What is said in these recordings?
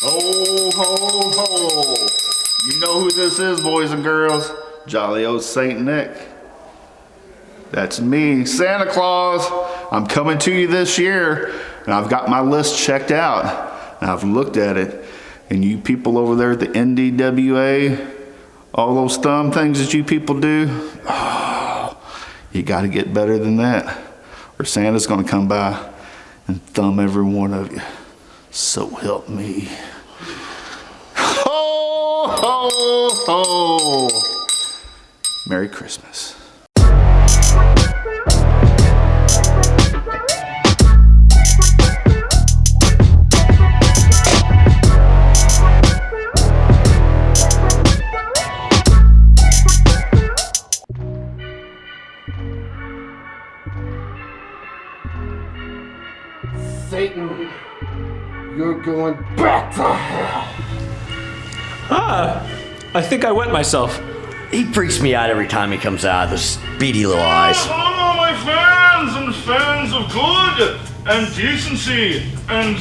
Ho, ho, ho. You know who this is, boys and girls. Jolly old Saint Nick. That's me, Santa Claus. I'm coming to you this year, and I've got my list checked out. And I've looked at it, and you people over there at the NDWA, all those thumb things that you people do, oh, you gotta get better than that, or Santa's gonna come by and thumb every one of you. So help me. Ho, ho, ho. Merry Christmas. Satan, you're going back to hell. I think I wet myself. He freaks me out every time he comes out, those beady little eyes. Hello, my fans and fans of good and decency and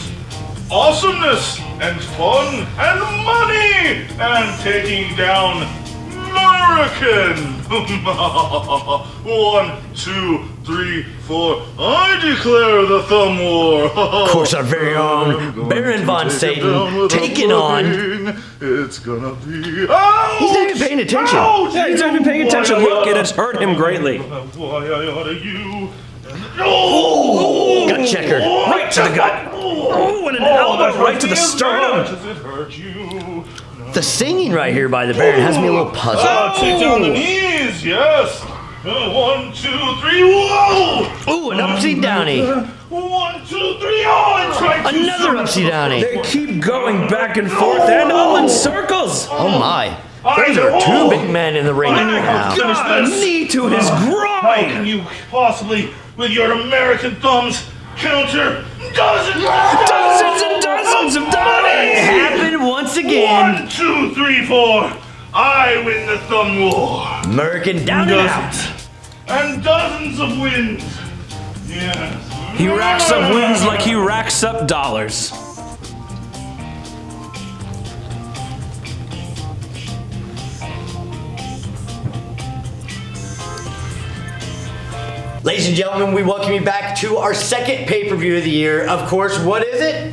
awesomeness and fun and money and taking down American. 1, 2, 3, 4. I declare the Thumb War. Of course, our very own Baron von Satan taking on. It's gonna be. He's not even paying attention. Yeah, he's not even paying attention. Look, it has hurt him greatly. Why I oughta you. Gut checker. Right to the gut. Oh, and an elbow right to the sternum. Does it hurt you? The singing right here by the Baron has me a little puzzled. Take down the knees, yes. 1, 2, 3, whoa! Ooh, an upsy downy. 1, 2, 3, oh! I'm trying to Another upsy downy. They keep going back and forth and all in circles. Oh my. Those are two big men in the ring now. A knee to his How can groin. you possibly, with your American thumbs, counter dozens Dozens and dozens of It downies. happened once again. 1, 2, 3, 4. I win the Thumb War. American down and out. And dozens of wins. Yes. He racks up wins like he racks up dollars. Ladies and gentlemen, we welcome you back to our second pay-per-view of the year. Of course, what is it?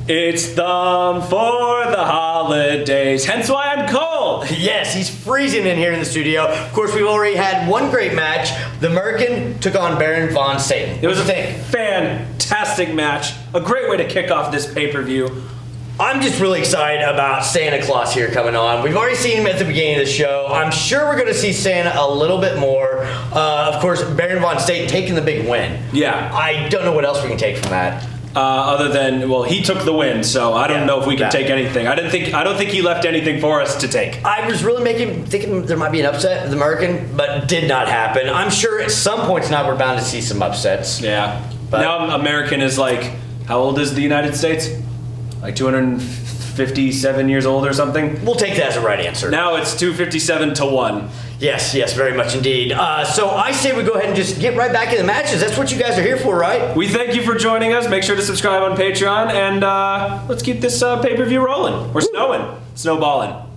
It's Thumb for the holidays, hence why I'm cold. Yes, he's freezing in here in the studio. Of course, we've already had one great match. The American took on Baron von Satan. It was a What do you think? fantastic match. A great way to kick off this pay-per-view. I'm just really excited about Santa Claus here coming on. We've already seen him at the beginning of the show. I'm sure we're going to see Santa a little bit more. Of course, Baron von Satan taking the big win. Yeah. I don't know what else we can take from that. Other than, well, he took the win, so I don't know if we can take anything. I don't think he left anything for us to take. I was really thinking there might be an upset with the American, but did not happen. I'm sure at some points now we're bound to see some upsets. Yeah. But now American is like, how old is the United States? Like 257 years old or something? we'll take that as a right answer. Now it's 257 to 1. Yes, very much indeed. So I say we go ahead and just get right back in the matches. That's what you guys are here for, right? We thank you for joining us. Make sure to subscribe on Patreon, and let's keep this pay-per-view rolling. We're snowballing.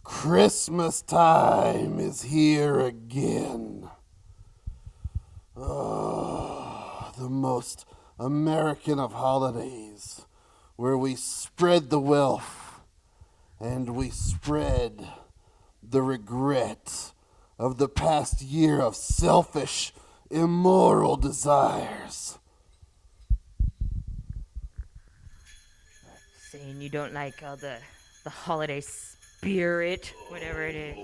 Christmas time is here again. The most American of holidays, where we spread the wealth and we spread the regret of the past year of selfish, immoral desires. Saying you don't like all the holiday spirit, whatever it is.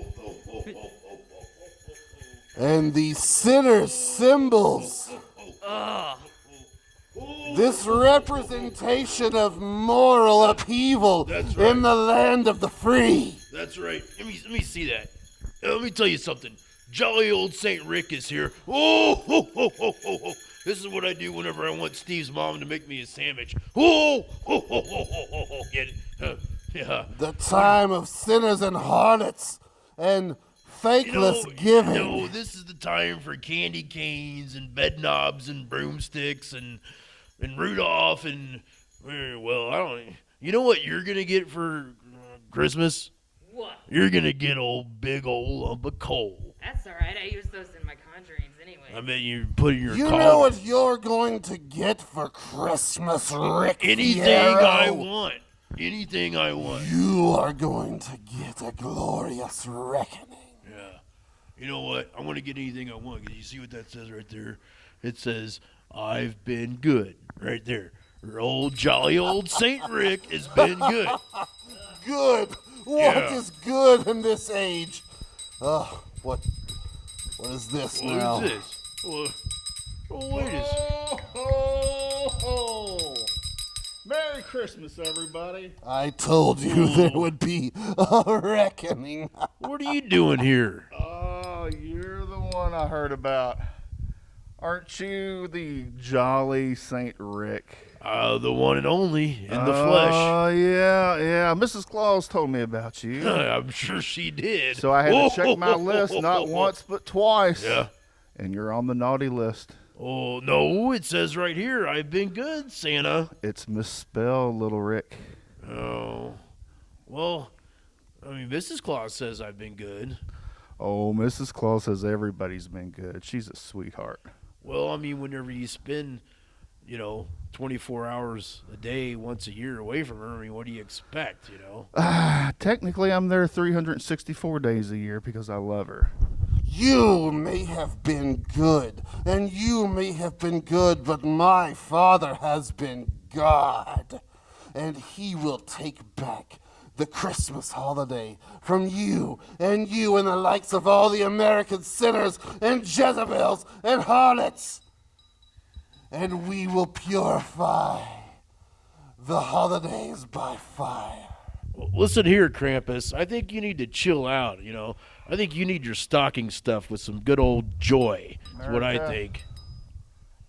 And the sinner's symbols. This representation of moral upheaval in the land of the free. That's right. Let me see that. Let me tell you something. Jolly old Saint Rick is here. Oh, ho, ho, ho, ho, ho. This is what I do whenever I want Steve's mom to make me a sandwich. Oh, ho, ho, ho, ho, ho, ho. Get it? Yeah. The time of sinners and harlots and thankless giving. No, this is the time for candy canes and bed knobs and broomsticks and Rudolph and, well, I don't. You know what you're gonna get for Christmas? What? You're gonna get big old lump of coal. That's alright, I use those in my conjurings anyway. I mean, you put in your You coffin. know what you're going to get for Christmas, Rick Anything Fierro? I want. Anything I want. You are going to get a glorious reckoning. Yeah. You know what? I want to get anything I want. Because you see what that says right there? It says, I've been good. Right there. Your old jolly old Saint Rick has been good. Good. What is good in this age? What is this now? What is this? Well, wait a second. Oh, Merry Christmas, everybody. I told you there would be a reckoning. What are you doing here? Oh, you're the one I heard about. Aren't you the jolly Saint Rick? The one and only in the flesh. Oh, yeah. Mrs. Claus told me about you. I'm sure she did. So I had to check my list not once but twice. Yeah. And you're on the naughty list. Oh, no, it says right here, I've been good, Santa. It's misspelled, little Rick. Oh. Well, I mean, Mrs. Claus says I've been good. Oh, Mrs. Claus says everybody's been good. She's a sweetheart. Well, I mean, whenever you spend, 24 hours a day once a year away from her, I mean, what do you expect, Technically, I'm there 364 days a year because I love her. You may have been good, and you may have been good, but my father has been God, and he will take back the Christmas holiday from you and the likes of all the American sinners and Jezebels and harlots. And we will purify the holidays by fire. Well, listen here, Krampus. I think you need to chill out, I think you need your stocking stuffed with some good old joy. That's what I America. think.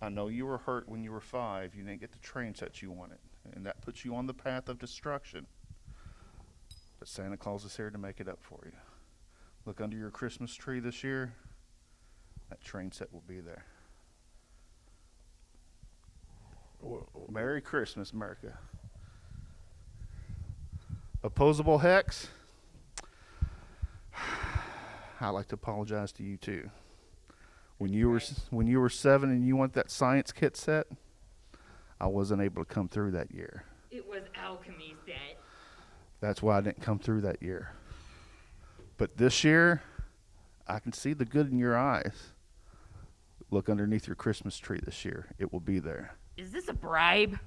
I know you were hurt when you were 5. You didn't get the train set you wanted, and that puts you on the path of destruction. But Santa Claus is here to make it up for you. Look under your Christmas tree this year. That train set will be there. Merry Christmas, America. Opposable Hex, I'd like to apologize to you too. When you were 7 and you want that science kit set, I wasn't able to come through that year. It was alchemy set. That's why I didn't come through that year. But this year, I can see the good in your eyes. Look underneath your Christmas tree this year. It will be there. Is this a bribe?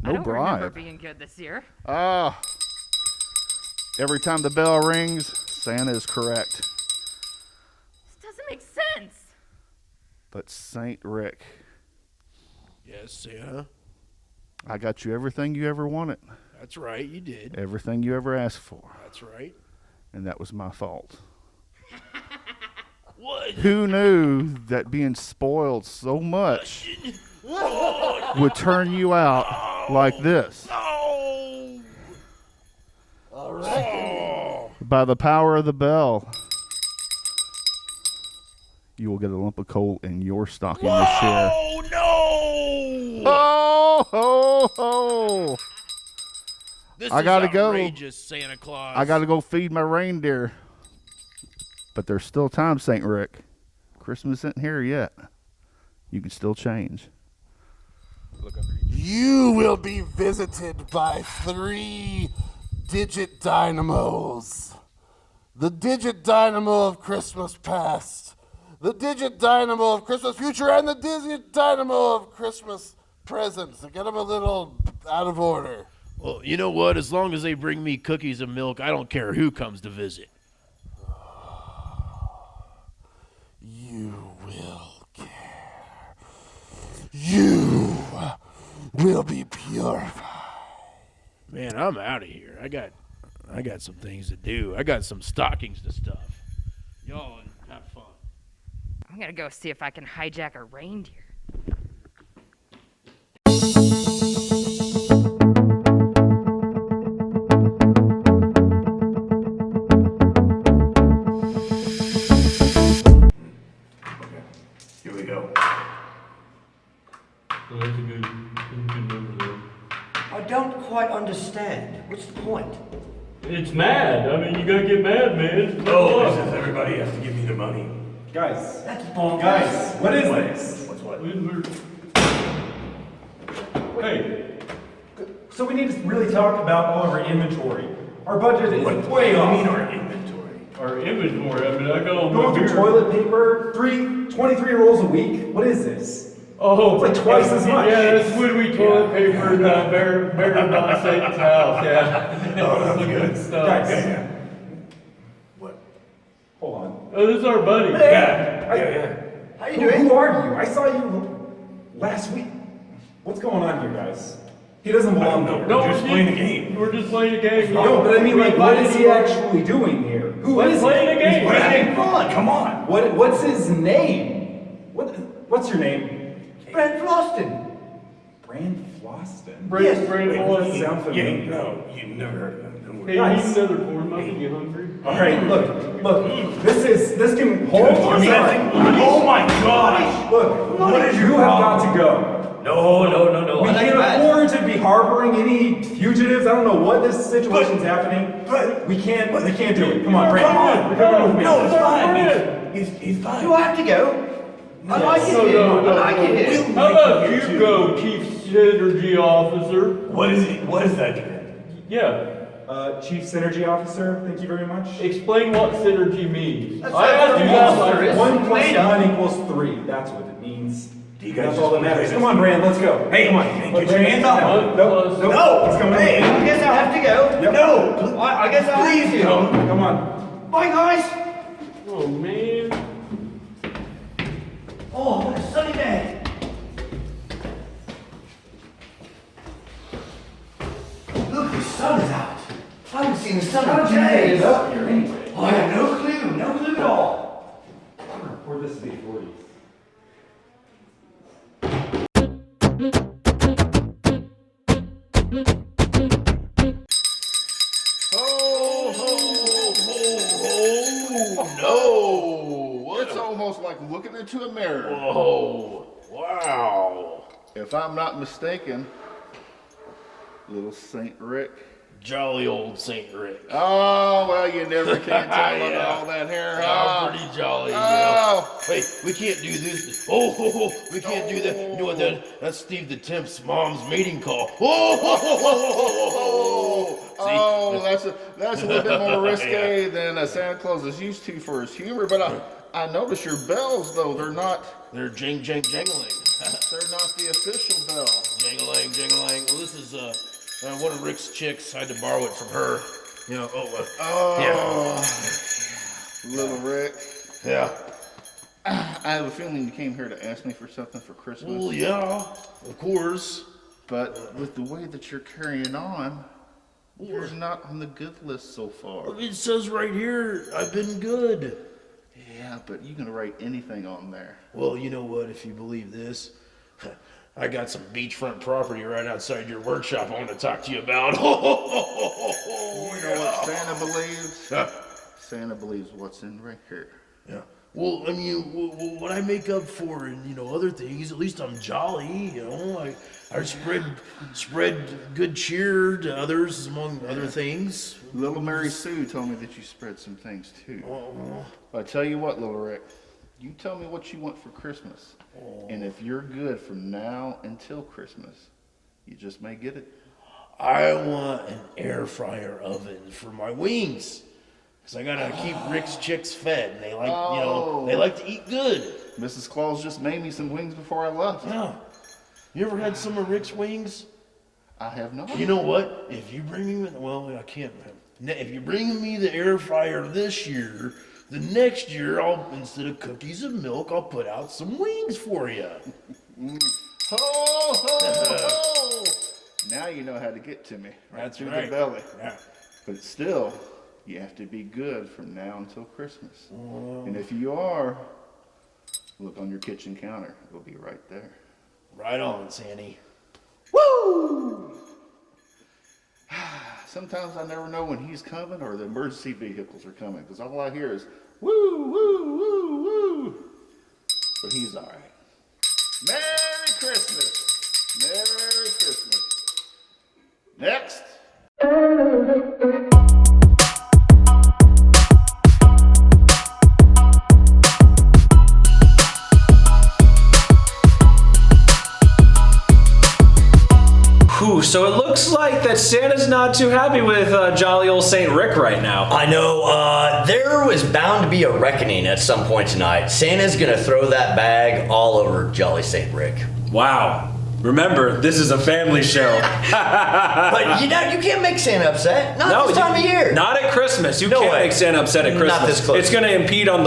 No I don't remember bribe. being good this year. Ah. Every time the bell rings, Santa is correct. This doesn't make sense. But Saint Rick, Yes, Santa. I got you everything you ever wanted. That's right, you did. Everything you ever asked for. That's right. And that was my fault. What? Who knew that being spoiled so much would turn you out like this? Oh! By the power of the bell, you will get a lump of coal in your stocking this year. Oh, no! Ho, ho, ho. This I is gotta go. outrageous, Santa Claus. I got to go feed my reindeer. But there's still time, St. Rick. Christmas isn't here yet. You can still change. You will be visited by 3 Digit Dynamos. The Digit Dynamo of Christmas past, the Digit Dynamo of Christmas future, and the Digit Dynamo of Christmas present. So get them a little out of order. Well, you know what? As long as they bring me cookies and milk, I don't care who comes to visit. You will care. You will be purified. Man, I'm out of here. I got some things to do. I got some stockings to stuff. Y'all have fun. I'm gonna go see if I can hijack a reindeer. understand. What's the point? It's mad. I mean, you gotta get mad, man. Oh, it says everybody has to give me the money. Guys, That's bonkers. guys, what is this? What's what? Hey, So we need to really talk about all of our inventory. Our budget is What way do you off. mean our inventory? our inventory. I mean, I got all Going my through beer. toilet paper, 23 rolls a week. What is this? Oh, It's like twice as much. Yeah, that's when we toilet paper in Baron Von Satan's house. Yeah. Oh, that's good. Stuff. Guys, What? hold on. Oh, this is our buddy. Yeah. How you doing? Who are you? I saw you last week. What's going on here, guys? He doesn't belong here. No, We're just playing a game. We're just playing a game. No, but I mean, like, what is he actually doing here? Who We're is playing a he? game. We're having fun. Come on. What's his name? What's your name? Bran Flaustin. Bran Flaustin. Brand Does that Flaustin. sound familiar? No, you've never heard of him. Don't worry. Hey, Guys. eat another corn muffin. You hungry? All right, look. This can hold. Are we having- Oh my gosh. Look, What is your you have problem? got to go. No. We I like can't that. afford to be harboring any fugitives. I don't know what this situation's happening. but- we can't do it. Come on, Bran. Come on. You're coming with me. No, it's fine. Brand. He's fine. Do I have to go? I like it No, here. no. I like it here. How about you go, Chief Synergy Officer? What is he? What is that? Yeah. Chief Synergy Officer, thank you very much. Explain what synergy means. That's I asked you that monster, last isn't it? 1 plus Made up. 1 equals 3. That's what it means. Do you guys That's just all that wanna matters. play Come this? on, Bran, let's go. Hey, come on. get your hands off him. Nope. No. He's coming Hey, with me. I guess I'll have to go. Yep. No. I guess I'll Please have to. don't. Come on. Bye, guys. Oh, man. Oh, what a sunny day. Look, the sun is out. I haven't seen the sun in 2 days. Up here anyway. I have no clue at all. Where this be 40. Oh, it's almost like looking into a mirror. Oh, wow. If I'm not mistaken, little Saint Rick. Jolly old Saint Rick. Oh, well, you never can tell look at Yeah. all that hair, I'm huh? pretty jolly, you Oh. know. Wait, we can't do this. We can't do that. You know what that's Steve the Temp's mom's mating call. Oh, that's a little bit more risque than Santa Claus is used to for his humor. But I notice your bells, though, they're not They're jangling. they're not the official bell. Jangling. Well, this is one of Rick's chicks. I had to borrow it from her. You know, Little Rick. yeah. I have a feeling you came here to ask me for something for Christmas. Well, yeah, of course. But with the way that you're carrying on, you're not on the good list so far. It says right here, I've been good. Yeah, but you can write anything on there. Well, you know what? If you believe this, I got some beachfront property right outside your workshop I want to talk to you about. You know what Santa believes? Yeah. Santa believes what's in right here. Yeah. Well, I mean, what I make up for and, other things, at least I'm jolly, I spread good cheer to others, among other things. Little Mary Sue told me that you spread some things too. But I tell you what, Little Rick, you tell me what you want for Christmas. And if you're good from now until Christmas, you just may get it. I want an air fryer oven for my wings. Because I gotta keep Rick's chicks fed. And they like, they like to eat good. Mrs. Claus just made me some wings before I left. Yeah. You ever had some of Rick's wings? I have not. You know what? If you bring me, I can't. If you bring me the air fryer this year, the next year, instead of cookies and milk, I'll put out some wings for you. Ho, ho, ho. Now you know how to get to me. That's through right. the belly. Yeah. But still, you have to be good from now until Christmas. And if you are, look on your kitchen counter. It'll be right there. Right on, Sandy. Woo! Sometimes I never know when he's coming or the emergency vehicles are coming because all I hear is woo, woo, woo, woo. But he's all right. Merry Christmas. Merry Christmas. Next. Whew, so it looks like that Santa's not too happy with jolly old Saint Rick right now. I know, there was bound to be a reckoning at some point tonight. Santa's gonna throw that bag all over Jolly Saint Rick. Wow. Remember, this is a family show. But you can't make Santa upset. Not this time of year. Not at Christmas. You can't make Santa upset at Christmas. Not this close. It's gonna impede on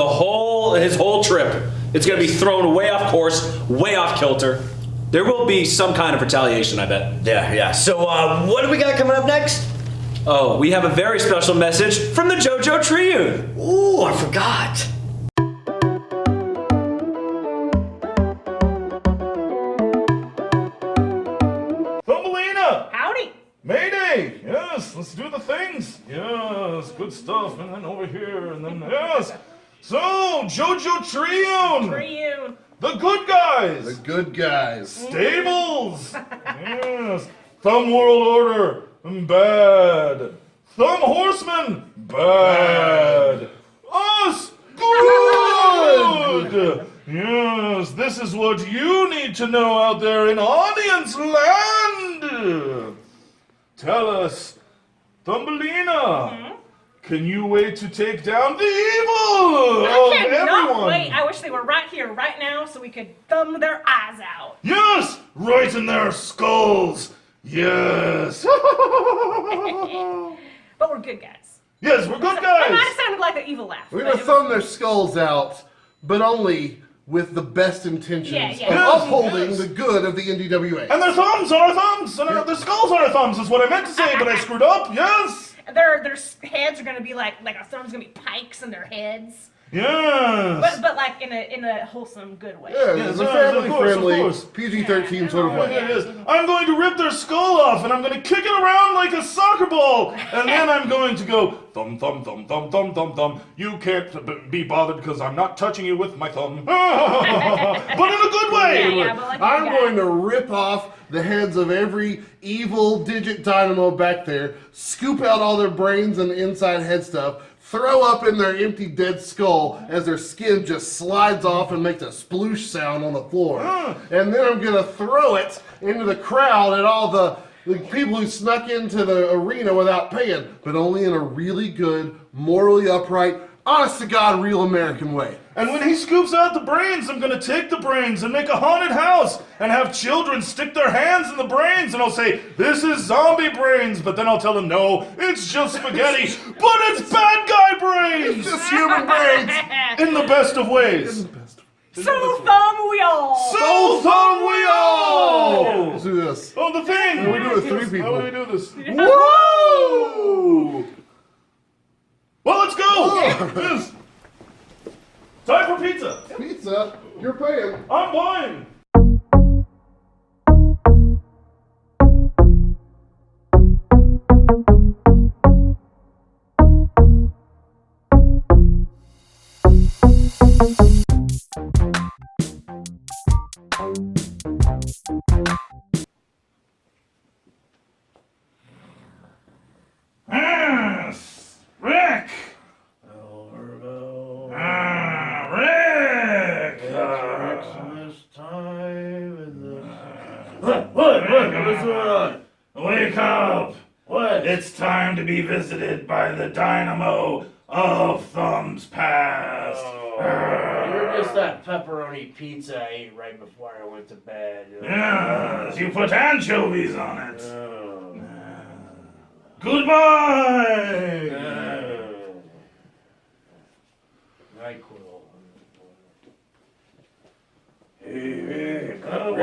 his whole trip. It's gonna be thrown way off course, way off kilter. There will be some kind of retaliation, I bet. Yeah. So, what do we got coming up next? Oh, we have a very special message from the JoJo Triune. Ooh, I forgot. Thumbelina! Howdy. Mayday! Yes, let's do the things. Yes, good stuff. And then over here, and then yes. So, JoJo Triune! The good guys! The good guys. Stables! Yes. Thumb World Order! Bad. Thumb Horsemen! Bad. Us! Good! Yes, this is what you need to know out there in audience land! Tell us, Thumbelina, can you wait to take down the evil of I cannot everyone? wait. I wish they were right here, right now, so we could thumb their eyes out. Yes, right in their skulls. Yes. But we're good guys. Yes, we're good That guys. might have sounded like an evil laugh. We're but gonna it thumb their skulls out, but only with the best intentions of upholding the good of the NDWA. And their thumbs on our thumbs, and their skulls on our thumbs is what I meant to say, but I screwed up. Yes. Their heads are gonna be like our thumbs gonna be pikes in their heads. Yes. But like in a wholesome, good way. Yeah, Yes, it's a yes, family of course, of friendly, course. PG-13 sort of way. Yes. I'm going to rip their skull off, and I'm going to kick it around like a soccer ball, and then I'm going to go thumb, thumb, thumb, thumb, thumb, thumb, thumb. You can't be bothered because I'm not touching you with my thumb, but in a good way. I'm going to rip off the heads of every evil Digit Dynamo back there, scoop out all their brains and the inside head stuff, throw up in their empty dead skull as their skin just slides off and makes a sploosh sound on the floor. And then I'm going to throw it into the crowd and all the people who snuck into the arena without paying, but only in a really good, morally upright, honest to God, real American way. And when he scoops out the brains, I'm going to take the brains and make a haunted house and have children stick their hands in the brains, and I'll say, this is zombie brains, but then I'll tell them, no, it's just spaghetti, but it's bad guy brains! It's just human brains! In the best of ways. So thumb we all! So thumb we all! Let's do this. Oh, the thing! How do we do it with 3 people? How do we do this? Woo! Well, let's go! Yes. Time for pizza! Pizza? You're paying. I'm buying! Yes! Rick! Rick! Christmas time and the... What? What's going on? Wake up! What? It's time to be visited by the dynamo of Thumbs Past. You're just that pepperoni pizza I ate right before I went to bed. Yes, you put anchovies on it. Oh. Goodbye! NyQuil. Hey, Rick. What?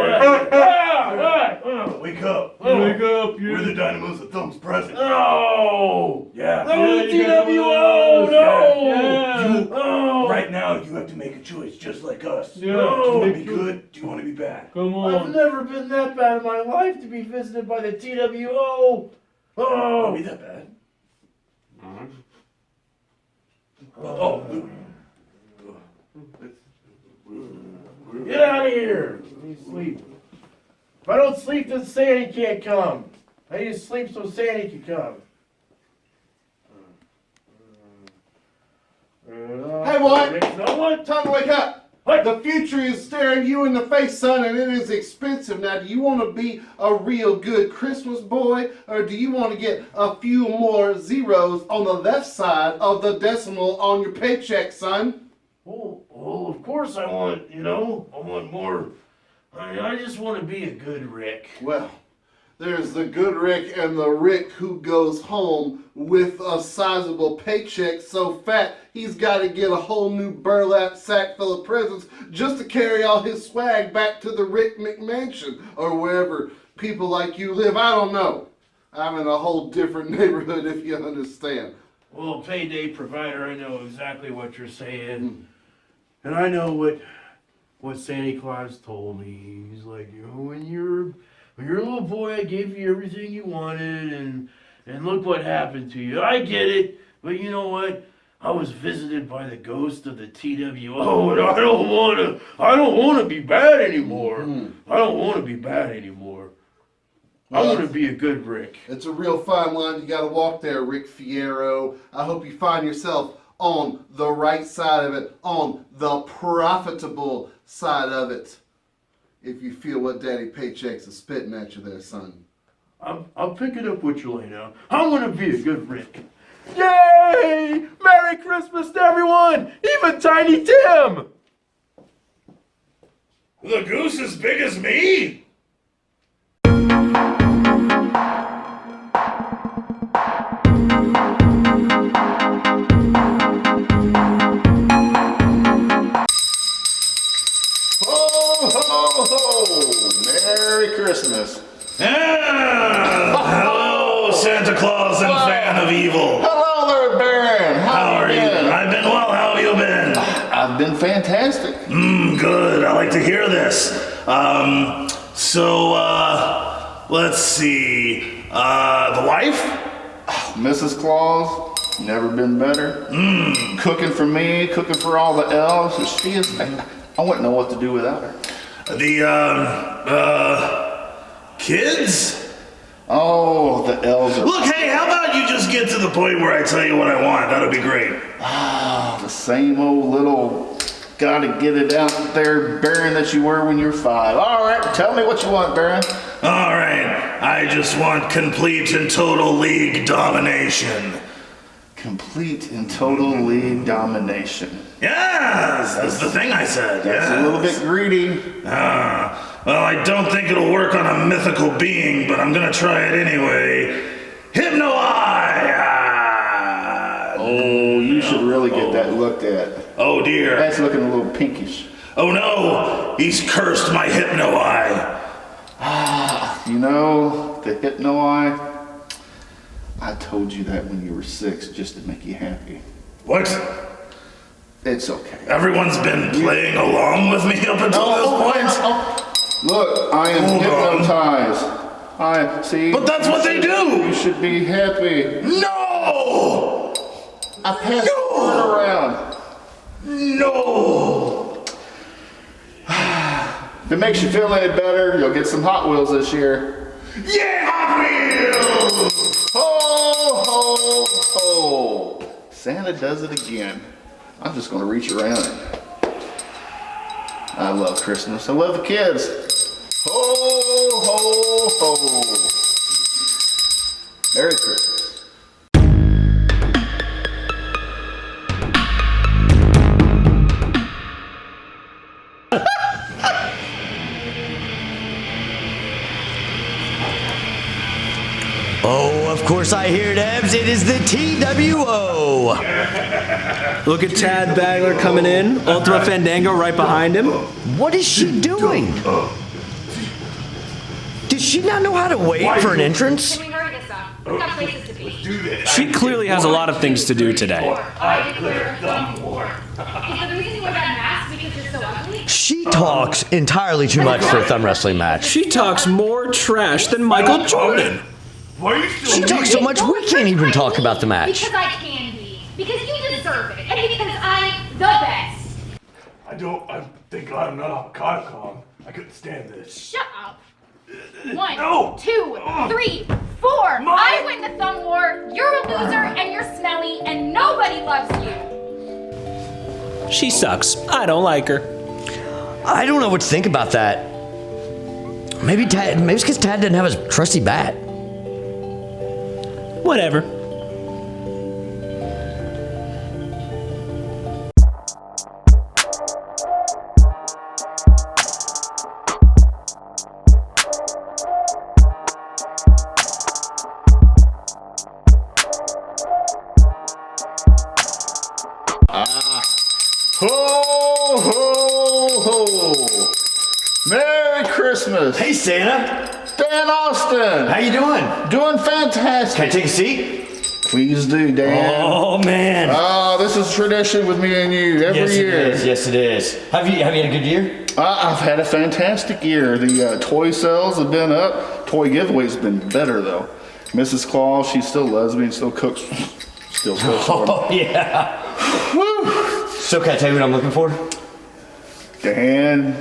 Wake up. Wake up, We're the dynamos of Thumbs Present. No! Yeah. No, the TWO! No! You, No! right now, you have to make a choice just like us. Yeah. Do you want to be good? Do you want to be bad? Come on. I've never been that bad in my life to be visited by the TWO. Oh, be that bad. Oh. Get out of here! Let me sleep. If I don't sleep, then Sandy can't come. I need to sleep so Sandy can come. what? You know what? Time to wake up. What? The future is staring you in the face, son, and it is expensive. Now, do you want to be a real good Christmas boy, or do you want to get a few more zeros on the left side of the decimal on your paycheck, son? Well, of course I want, I want more. I just want to be a good Rick. Well, there's the good Rick and the Rick who goes home with a sizable paycheck so fat he's got to get a whole new burlap sack full of presents just to carry all his swag back to the Rick McMansion or wherever people like you live. I don't know. I'm in a whole different neighborhood, if you understand. Well, payday provider, I know exactly what you're saying. And I know what Santa Claus told me. He's like, when you're a little boy, I gave you everything you wanted, and look what happened to you. I get it, but you know what? I was visited by the ghost of the TWO, and I don't want to be bad anymore. I don't want to be bad anymore. I want to be a good Rick. It's a real fine line you got to walk there, Rick Fierro. I hope you find yourself on the right side of it, on the profitable side of it. If you feel what Daddy Paychecks is spitting at you there, son. I'm picking up what you're laying out. I want to be a good Rick. Yay! Merry Christmas to everyone! Even Tiny Tim! The goose as big as me? Merry Christmas. Hello, Santa Claus and fan of evil. Hello there, Baron. How are you? I've been well. How have you been? I've been fantastic. Good. I like to hear this. Let's see. The wife? Mrs. Claus, never been better. Cooking for me, cooking for all the elves. She is. I wouldn't know what to do without her. The kids? Oh, the elves are... Look, hey, how about you just get to the point where I tell you what I want? That'll be great. The same old little gotta get it out there Baron that you were when you were 5. All right, tell me what you want, Baron. All right, I just want complete and total league domination. Complete and total league domination. Yes, that's the thing I said. That's a little bit greedy. Well, I don't think it'll work on a mythical being, but I'm gonna try it anyway. Hypno-Eye! Oh, you should really get that looked at. Oh dear. That's looking a little pinkish. Oh no, he's cursed my Hypno-Eye. You know, the Hypno-Eye, I told you that when you were 6 just to make you happy. What? It's okay. Everyone's been playing along with me up until this point. Look, I am hypnotized. I see. But that's what they do. You should be happy. No! I passed the word around. No! If it makes you feel any better, you'll get some Hot Wheels this year. Yeah, Hot Wheels! Ho, ho, ho. Santa does it again. I'm just going to reach around it. I love Christmas. I love the kids. Ho, ho, ho. Merry Christmas. Oh, of course I hear it, Ebs. It is the TWO. Look at Tad Bagler coming in. Ultima Fandango right behind him. What is she doing? Does she not know how to wait for an entrance? Can we hurry this up? We've got places to be. She clearly has a lot of things to do today. I declare gun war. Is the reason you wear that mask because you're so ugly? She talks entirely too much for a thumb wrestling match. She talks more trash than Michael Jordan. Why are you She talks so much we can't even talk about the match. Because I can be. Because you deserve it. And because I'm the best. I think I'm not avocado con. I couldn't stand this. Shut up. 1, No. 2, 3, 4. I win the thumb war. You're a loser and you're smelly and nobody loves you. She sucks. I don't like her. I don't know what to think about that. Maybe it's because Tad didn't have his trusty bat. Whatever. Ho, ho, ho. Merry Christmas. Hey, Santa. Dan Austin. How you doing? Doing fantastic. Can I take a seat? Please do, Dan. Oh, man. Oh, this is tradition with me and you every year. Yes, it is. Have you had a good year? I've had a fantastic year. The toy sales have been up. Toy giveaways have been better, though. Mrs. Claus, she still loves me and still cooks. Still cooks for me. Oh, yeah. Woo! So can I tell you what I'm looking for? Dan,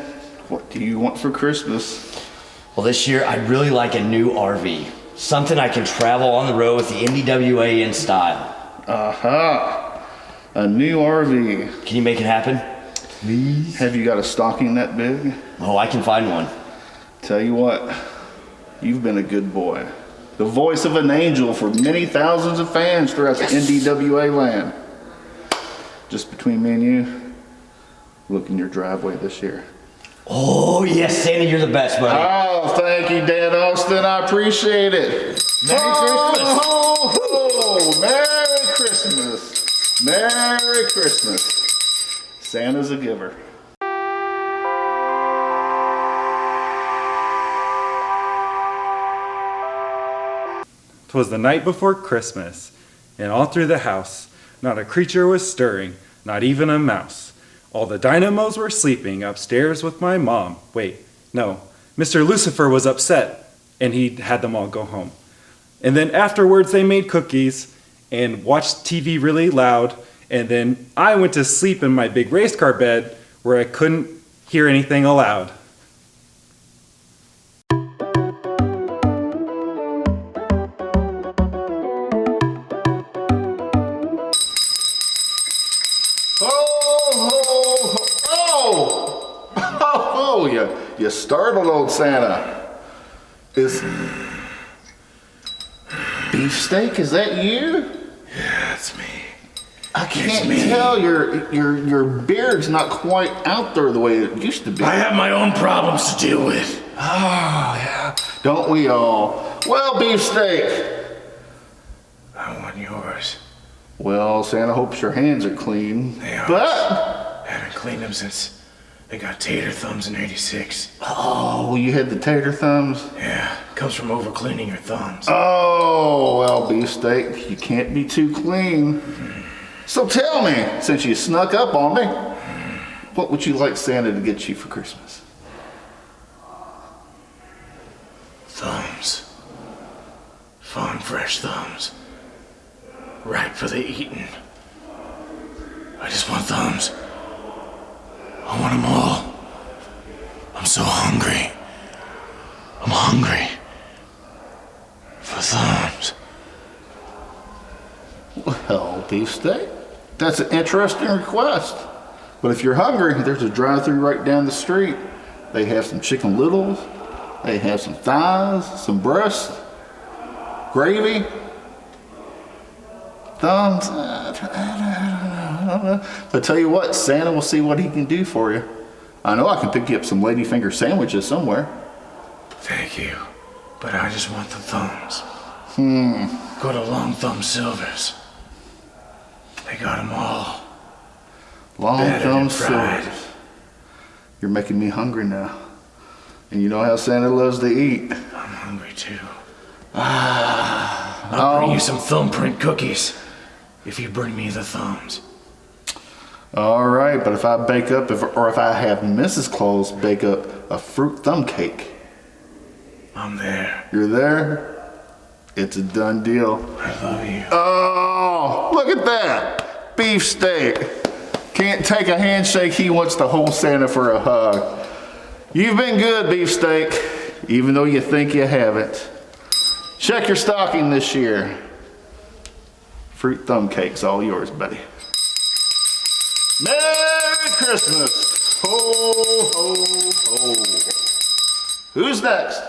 what do you want for Christmas? Well, this year I'd really like a new RV. Something I can travel on the road with the NDWA in style. Aha! A new RV. Can you make it happen? Please? Have you got a stocking that big? Oh, I can find one. Tell you what, you've been a good boy. The voice of an angel for many thousands of fans throughout the NDWA land. Just between me and you, look in your driveway this year. Oh, yes, Santa, you're the best, buddy. Oh, thank you, Dan Austin. I appreciate it. Merry Christmas. Ho, ho. Merry Christmas. Merry Christmas. Santa's a giver. 'Twas the night before Christmas, and all through the house, not a creature was stirring, not even a mouse. All the dynamos were sleeping upstairs with my mom. Wait, no, Mr. Lucifer was upset, and he had them all go home. And then afterwards they made cookies and watched TV really loud, and then I went to sleep in my big race car bed where I couldn't hear anything aloud. You startled old Santa. Is beefsteak? Is that you? Yeah, it's me. I can't tell. Your beard's not quite out there the way it used to be. I have my own problems to deal with. Oh yeah, don't we all? Well, beefsteak. I want yours. Well, Santa hopes your hands are clean. They are. But I haven't cleaned them since they got tater thumbs in '86. Oh, you had the tater thumbs? Yeah, comes from over cleaning your thumbs. Oh, well, beefsteak, you can't be too clean. So tell me, since you snuck up on me, what would you like Santa to get you for Christmas? Thumbs. Farm fresh thumbs. Ripe for the eating. I just want thumbs. I want them all. I'm so hungry. I'm hungry for thumbs. Well, beefsteak, that's an interesting request. But if you're hungry, there's a drive-thru right down the street. They have some chicken littles. They have some thighs, some breast, gravy, thumbs. I don't know. But tell you what, Santa will see what he can do for you. I know I can pick you up some ladyfinger sandwiches somewhere. Thank you, but I just want the thumbs. Go to Long Thumb Silvers. They got them all. Long Battered Thumb and fried. Silvers. You're making me hungry now. And you know how Santa loves to eat. I'm hungry too. I'll bring you some thumbprint cookies if you bring me the thumbs. All right, but if I bake up, if I have Mrs. Claus bake up a fruit thumb cake. I'm there. You're there? It's a done deal. I love you. Oh, look at that. Beefsteak. Can't take a handshake, he wants to hold Santa for a hug. You've been good, beefsteak, even though you think you haven't. Check your stocking this year. Fruit thumb cake's all yours, buddy. Merry Christmas! Ho, ho, ho. Who's next?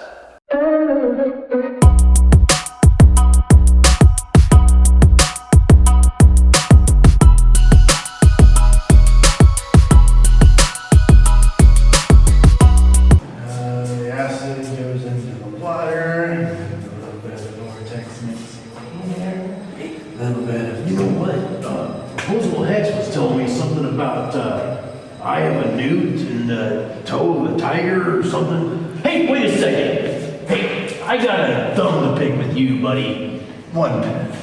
The acid goes into the water. A little bit of vortex mixing here. A little bit of, you know what? Proposal Hex was telling me something about eye of a newt and toe of a tiger or something. Hey, wait a second. Hey, I got a thumb to pick with you, buddy. 1 minute.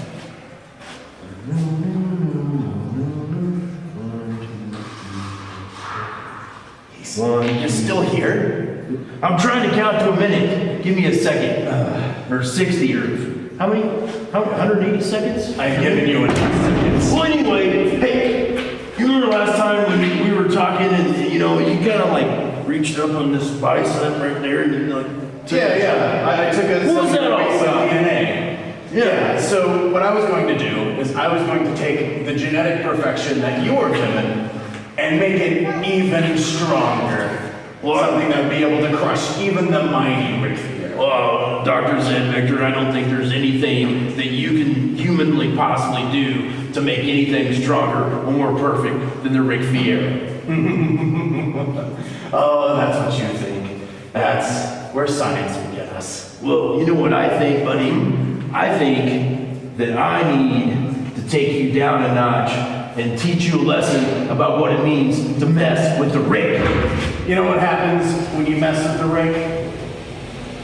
You're still here? I'm trying to count to a minute. Give me a second. Or 60 or how many? 180 seconds? I've given you enough seconds. Well, anyway, hey, you remember last time when we were talking and you know, you kind of like reached up on this bicep right there and you like. I took a What was that all about? DNA. Yeah, so what I was going to do is I was going to take the genetic perfection that you were given and make it even stronger. Something that would be able to crush even the mighty Ric Flair. Well, Dr. Zed Victor, I don't think there's anything that you can humanly possibly do to make anything stronger or more perfect than the Ric Flair. Oh, that's what you think. That's where science would get us. Well, you know what I think, buddy? I think that I need to take you down a notch and teach you a lesson about what it means to mess with the Rick. You know what happens when you mess with the Rick?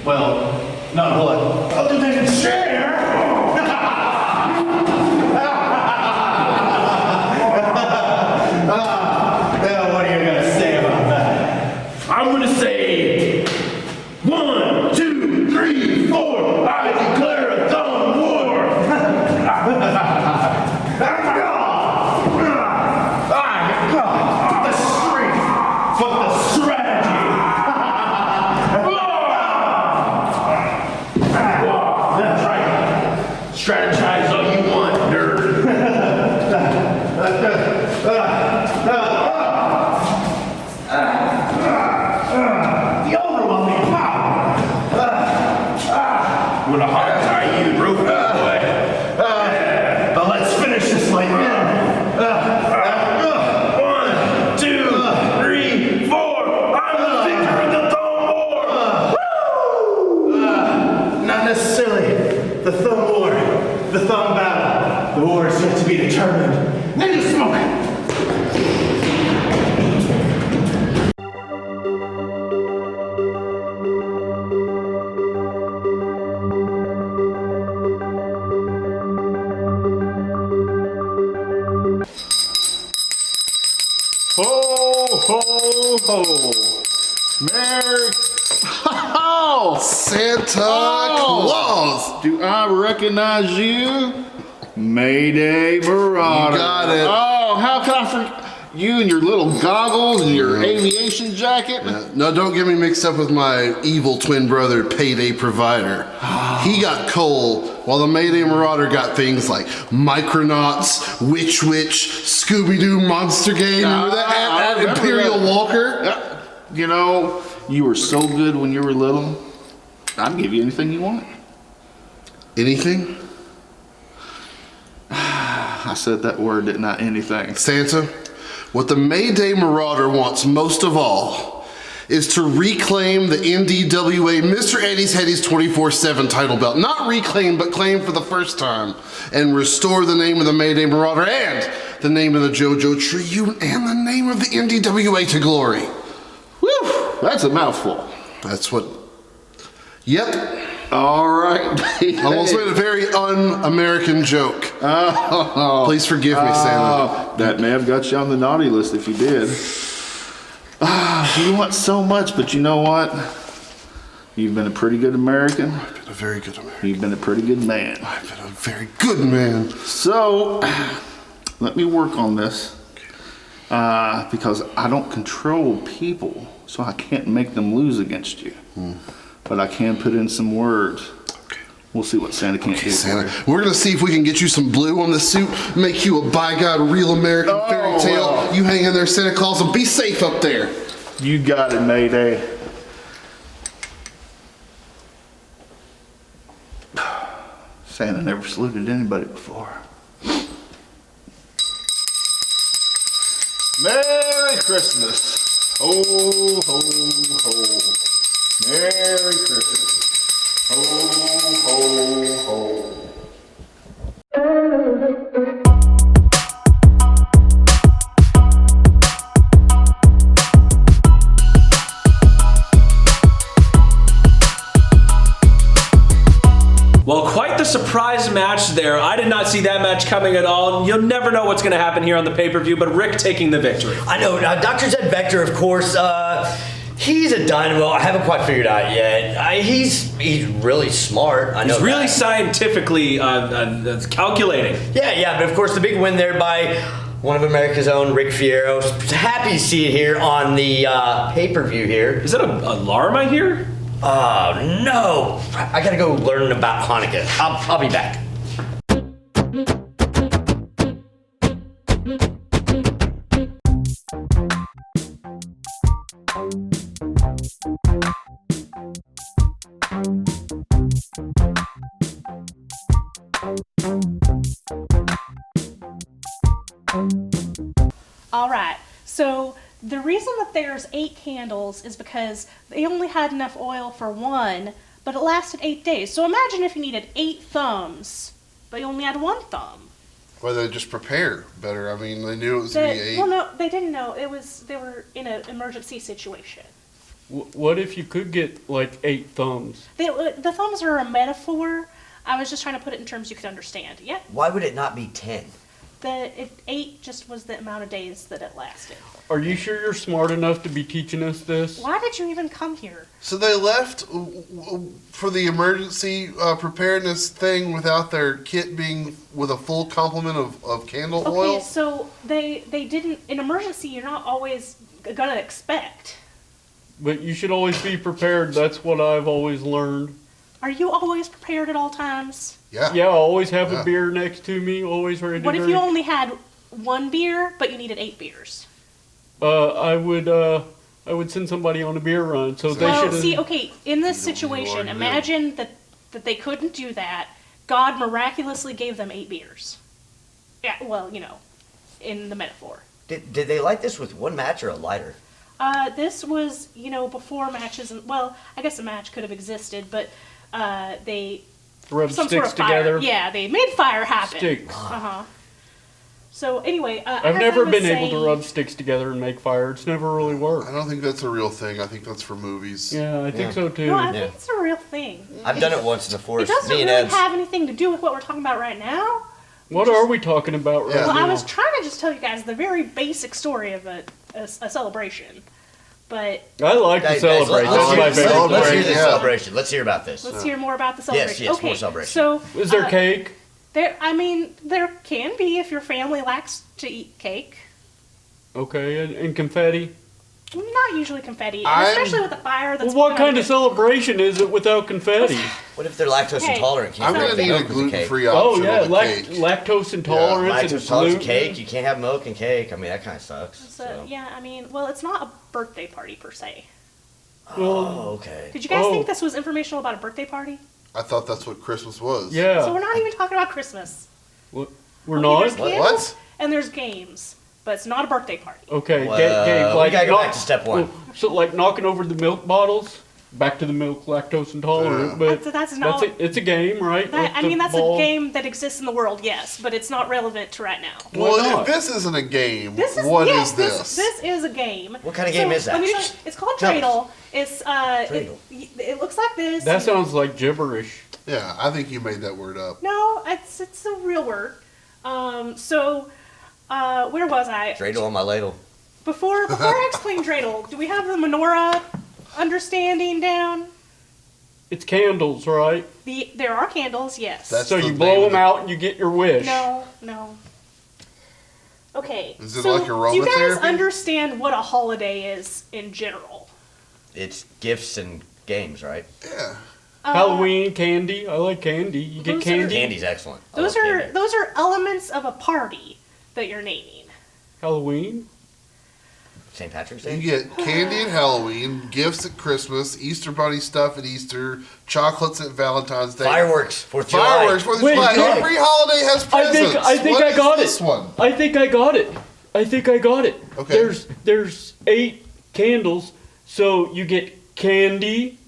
Well, not blood. Other than share! What are you gonna say about that? I'm gonna say 1, 2, 3, 4. I declare a thumb war. The strength, but the strategy. That's right. Strategize all you want, nerd. The overwhelming power. I'm gonna hog tie you, rope boy. But let's finish this like men. 1, 2, 3, 4. I'm the victor of the thumb war. Not necessarily the thumb war, the thumb battle. The war is yet to be determined. Ninja smoke! Ho, ho, ho. Merry. Oh, Santa Claus. do I recognize you? Mayday Marauder. You got it. Oh, how can I forget? You and your little goggles and your aviation jacket. No, don't get me mixed up with my evil twin brother, Payday Provider. He got coal, while the Mayday Marauder got things like Micronauts, Witch, Scooby-Doo Monster Game, remember that? I And remember Imperial that. Walker. You know, you were so good when you were little. I'd give you anything you want. Anything? I said that word, didn't I? Anything. Santa, what the Mayday Marauder wants most of all is to reclaim the NDWA Mr. Eddies Headies 24/7 title belt. Not reclaim, but claim for the first time. And restore the name of the Mayday Marauder and the name of the JoJo Trio and the name of the NDWA to glory. Whew, that's a mouthful. That's what... Yep. All right. Almost made a very un-American joke. Oh. Please forgive me, Santa. That may have got you on the naughty list if you did. You want so much, but you know what? You've been a pretty good American. I've been a very good American. You've been a pretty good man. I've been a very good man. So, let me work on this. Because I don't control people, so I can't make them lose against you. But I can put in some words. We'll see what Santa can't do. Santa, we're gonna see if we can get you some blue on the suit, make you a by God real American fairy tale. Well. You hang in there, Santa Claus, and be safe up there. You got it, Mayday. Santa never saluted anybody before. Merry Christmas. Ho, ho, ho. Merry Christmas. Ho, ho, ho. Well, quite the surprise match there. I did not see that match coming at all. You'll never know what's going to happen here on the pay-per-view, but Rick taking the victory. I know. Dr. Zed Vector, of course, he's a dynamo. I haven't quite figured out yet. He's really smart. I know He's really that. scientifically calculating. Yeah, but of course the big win there by one of America's own, Rick Fierro. Happy to see it here on the pay-per-view here. Is that an alarm I hear? Oh, no. I gotta go learn about Hanukkah. I'll be back. All right. So the reason that there's 8 candles is because they only had enough oil for one, but it lasted 8 days. So imagine if you needed 8 thumbs, but you only had 1 thumb. Well, they just prepare better. I mean, they knew it was going to be 8. Well, no, they didn't know. They were in an emergency situation. What if you could get like 8 thumbs? The thumbs are a metaphor. I was just trying to put it in terms you could understand. Yeah. Why would it not be 10? 8 just was the amount of days that it lasted. Are you sure you're smart enough to be teaching us this? Why did you even come here? So they left for the emergency preparedness thing without their kit being with a full complement of candle oil? Okay, so they didn't. In emergency, you're not always gonna expect. But you should always be prepared. That's what I've always learned. Are you always prepared at all times? Yeah. Yeah, always have a beer next to me, always ready to What drink. if you only had 1 beer, but you needed 8 beers? I would send somebody on a beer run, so they Well, should. see, okay, in this situation, imagine that they couldn't do that. God miraculously gave them 8 beers. Yeah, well, in the metaphor. Did they light this with one match or a lighter? This was, before matches, and well, I guess a match could have existed, but they Rub some sticks sort of fire. together. Yeah, they made fire happen. Sticks. So anyway, I've never been able to rub sticks together and make fire. It's never really worked. I don't think that's a real thing. I think that's for movies. Yeah, I think so too. No, I think it's a real thing. I've done it once in the It forest. doesn't Me and really Ed's. have anything to do with what we're talking about right now. What are we talking about right Well, now? I was trying to just tell you guys the very basic story of a celebration, but I like to Guys, celebrate. let's That's hear- my favorite Let's hear thing. this celebration. Let's hear about this. let's hear more about the celebration. Yes, okay, more celebration. So Is there cake? there can be if your family likes to eat cake. Okay, and confetti? Not usually confetti, and I'm- especially with the fire. That's Well, what put on kind it. of celebration is it without confetti? What if they're lactose Hey, intolerant? Can't I'm they going to have need a milk with the cake? gluten-free Oh, option yeah, on the cake. lactose intolerance Lactose and intolerance gluten. cake. You can't have milk and cake. I mean, that kind of sucks. So, So. yeah, I mean, well, it's not a birthday party per se. Oh, okay. Did you guys Oh. think this was informational about a birthday party? I thought that's what Christmas was. Yeah. So we're not even talking about Christmas. We're Okay, not? There's What? candles and there's games, but it's not a birthday party. Okay, Well, Gabe, we like gotta go back to step one. So like knocking over the milk bottles, back to the milk, lactose intolerant, but That's not- it's a game, right? That, Like I the mean, that's ball. a game that exists in the world, yes, but it's not relevant to right now. Why Well, not? if this isn't a game, This is what yes, is this? This is a game. What kind of game is that? Let me show you. It's called Tell us. Dreidel. It's Dreidel. it looks like this. That sounds like gibberish. Yeah, I think you made that word up. No, it's a real word. Where was I? Dreidel on my ladle. Before I explain Dreidel, do we have the menorah understanding down? It's candles, right? There are candles, yes. That's So the you name blow of them it. out and you get your wish. No. Okay. Is it so like do you guys aromatherapy? understand what a holiday is in general? It's gifts and games, right? Yeah. Halloween candy. I like candy. You get Those candy. Candy's excellent. I Those love are candy. those are elements of a party that you're naming. Halloween. St. Patrick's Day. You get candy at Halloween, gifts at Christmas, Easter bunny stuff at Easter, chocolates at Valentine's Day. Fireworks, 4th of July. Fireworks, 4th of Wait, July. no. Every holiday has presents. I think What I is got this it. one? I think I got it. Okay. There's 8 candles, so you get candy,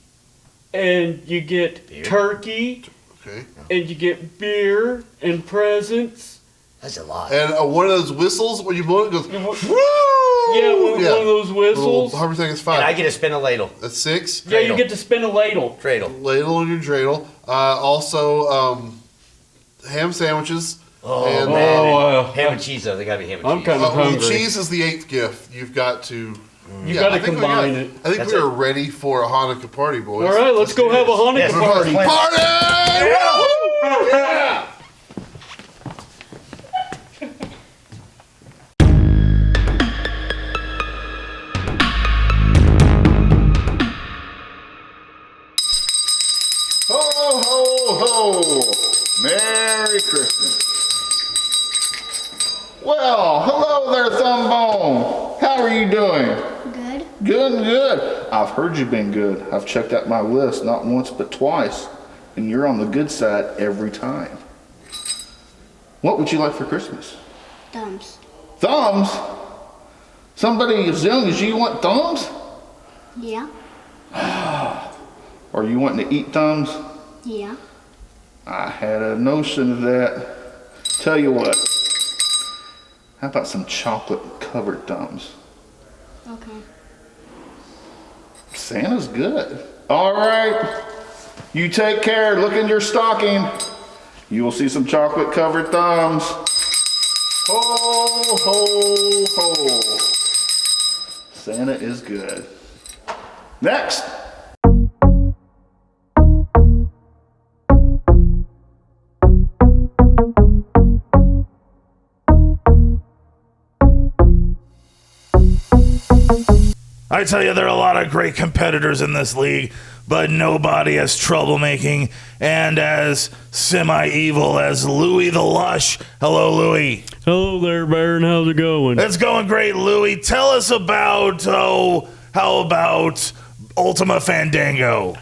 and you get Beer? turkey, Okay. and you get beer and presents. That's a lot. And one of those whistles, when you blow it, it goes, woo! Yeah, one of those whistles. 100% is fine. And I get to spin a ladle. That's 6. Yeah, you get to spin a ladle. Dreidel. Ladle on your dreidel. Also, ham sandwiches. Oh, and, man. Ham and cheese, though. They gotta be ham and I'm cheese. kind of hungry. cheese is the 8th gift. You've got to. You gotta I think combine it. I think That's we it. are ready for a Hanukkah party, boys. All right, let's go do have a this. Hanukkah Yes, party. let's Party! Woo! Yeah! Ho, ho, ho! Merry Christmas. Well, hello there, Thumbone. How are you doing? Good. Good, good. I've heard you've been good. I've checked out my list not once but twice, and you're on the good side every time. What would you like for Christmas? Thumbs. Thumbs? Somebody as young as you want thumbs? Yeah. Are you wanting to eat thumbs? Yeah. I had a notion of that. Tell you what, how about some chocolate covered thumbs? Okay. Santa's good. All right, you take care. Look in your stocking. You will see some chocolate covered thumbs. Ho, ho, ho. Santa is good. Next. I tell you, there are a lot of great competitors in this league, but nobody as troublemaking and as semi-evil as Louie the Lush. Hello, Louie. Hello there, Baron. How's it going? It's going great, Louie. Tell us about, how about Ultima Fandango?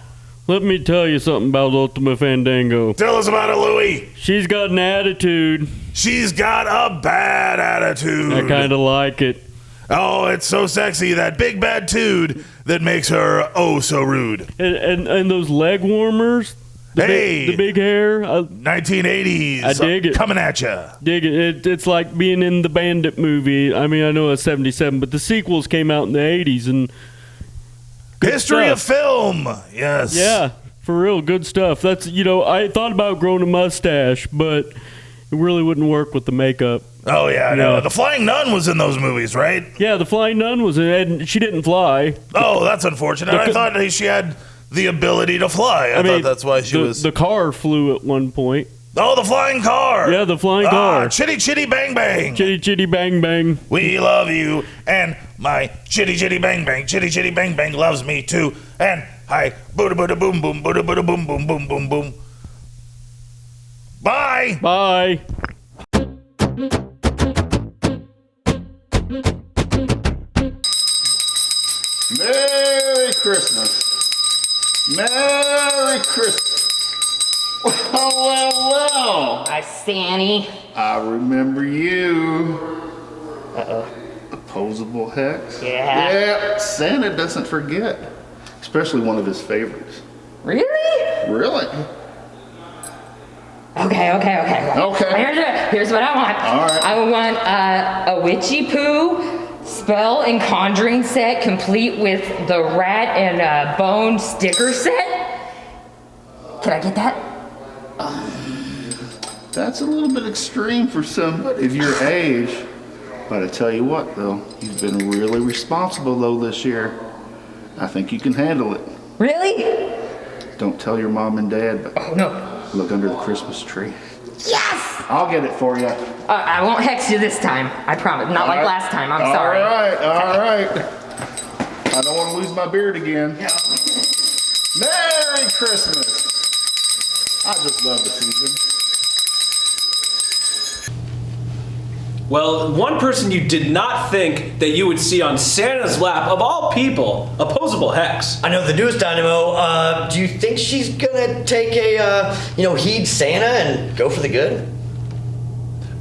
Let me tell you something about Ultima Fandango. Tell us about it, Louie. She's got an attitude. She's got a bad attitude. I kind of like it. Oh, it's so sexy, that big bad tude that makes her oh so rude. And those leg warmers, the big hair. 1980s. I dig it. Coming at ya. Dig it. It's like being in the Bandit movie. I mean, I know it's 77, but the sequels came out in the 80s and good History stuff. of film. Yes. Yeah, for real, good stuff. That's, I thought about growing a mustache, but it really wouldn't work with the makeup. Oh, yeah, I know. The Flying Nun was in those movies, right? Yeah, the Flying Nun was in it, and she didn't fly. Oh, that's unfortunate. I thought she had the ability to fly. I thought that's why she was... The car flew at one point. Oh, the flying car. Yeah, the flying car. Chitty Chitty Bang Bang. Chitty Chitty Bang Bang. We love you, and my Chitty Chitty Bang Bang, Chitty Chitty Bang Bang loves me too. And hi, Buddha Buddha Boom Boom, Buddha Buddha Boom Boom Boom Boom Boom. Bye. Bye. Merry Christmas. Merry Christmas. Well. Hi, Sanny. I remember you. Uh-oh. Opposable Hex. Yeah. Yeah, Santa doesn't forget. Especially one of his favorites. Really? Really? Okay. Okay. Here's what I want. All right. I want a witchy poo spell and conjuring set complete with the rat and bone sticker set. Can I get that? That's a little bit extreme for somebody of your age. But I tell you what, though, you've been really responsible, though, this year. I think you can handle it. Really? Don't tell your mom and dad, but look under the Christmas tree. Yes! I'll get it for you. I won't hex you this time. I promise. Not like last time. I'm sorry. All right. I don't want to lose my beard again. Merry Christmas. I just love the season. Well, one person you did not think that you would see on Santa's lap, of all people, Opposable Hex. I know the newest Dynamo. Do you think she's gonna take a, heed Santa and go for the good?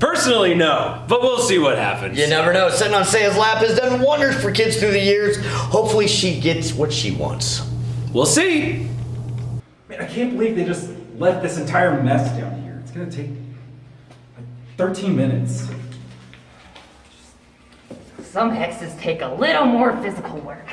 Personally, no, but we'll see what happens. You never know. Sitting on Santa's lap has done wonders for kids through the years. Hopefully she gets what she wants. We'll see. Man, I can't believe they just left this entire mess down here. It's gonna take like 13 minutes. Some hexes take a little more physical work.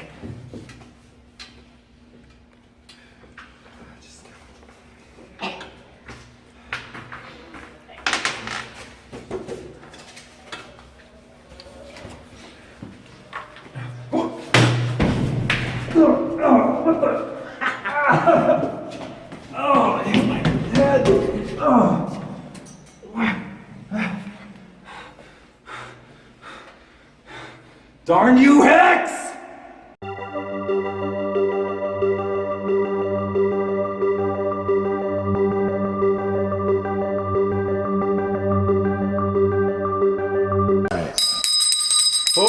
Darn you, Hex! Ho,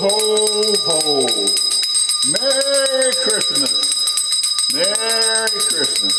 ho, ho. Merry Christmas. Merry Christmas.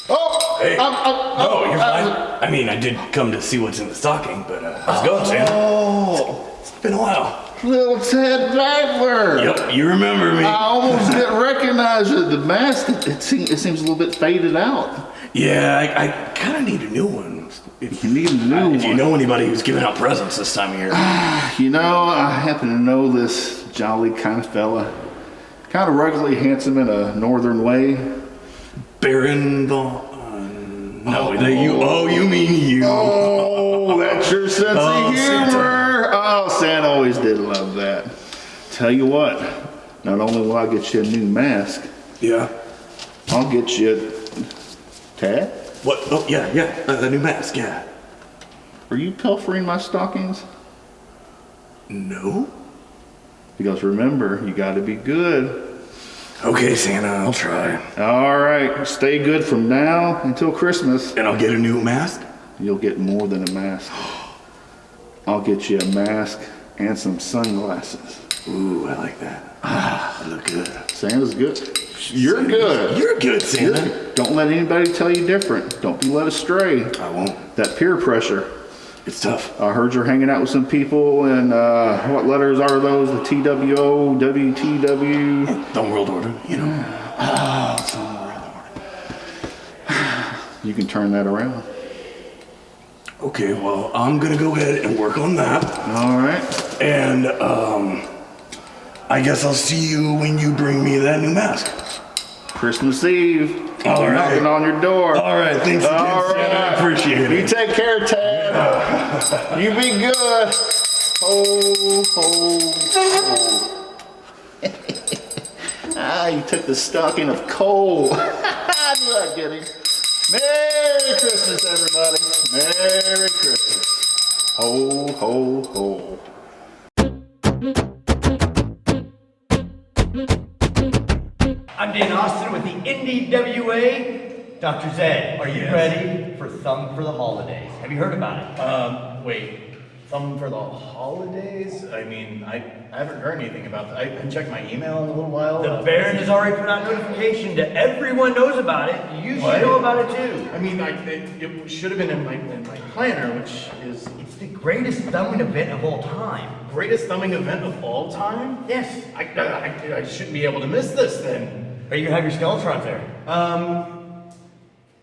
Oh! Hey. No, you're fine. I mean, I did come to see what's in the stocking, but how's it going, Santa? Oh! It's been a while. Little Ted Battler. Yep, you remember me. I almost didn't recognize you. The mask, it seems a little bit faded out. Yeah, I kind of need a new one. If you need a new one. If you know anybody who's giving out presents this time of year. I happen to know this jolly kind of fella. Kind of ruggedly handsome in a northern way. Baron Von... you mean you. Oh, that's your sense of humor. Santa. Oh, Santa always did love that. Tell you what, not only will I get you a new mask, Yeah. I'll get you Tad? What? Oh, yeah, a new mask, yeah. Are you pilfering my stockings? No. Because remember, you gotta be good. Okay, Santa, I'll try. All right, stay good from now until Christmas. And I'll get a new mask? You'll get more than a mask. I'll get you a mask and some sunglasses. Ooh, I like that. I look good. Santa's good. You're good. You're good, Santa. Don't let anybody tell you different. Don't be led astray. I won't. That peer pressure. It's tough. I heard you're hanging out with some people, and what letters are those? The TWO, WTW? Some world order, some world order. You can turn that around. Okay, well, I'm gonna go ahead and work on that. All right. And, I guess I'll see you when you bring me that new mask. Christmas Eve. All right. Knocking on your door. All right, thanks again, Santa. I appreciate it. You take care, Ted. You be good. Ho, ho, ho. You took the stocking of coal. I knew I'd get him. Merry Christmas, everybody. Merry Christmas. Ho, ho, ho. I'm Dan Austin with the NDWA. Dr. Zed, are you ready for Thumb for the Holidays? Have you heard about it? Wait. Thumb for the holidays? I mean, I haven't heard anything about that. I haven't checked my email in a little while. The Baron has already put out notification to everyone knows about it. You should know about it too. I mean, it should have been in my planner, which is... It's the greatest thumbing event of all time. Greatest thumbing event of all time? Yes. I shouldn't be able to miss this then. Are you gonna have your Skeletrons there?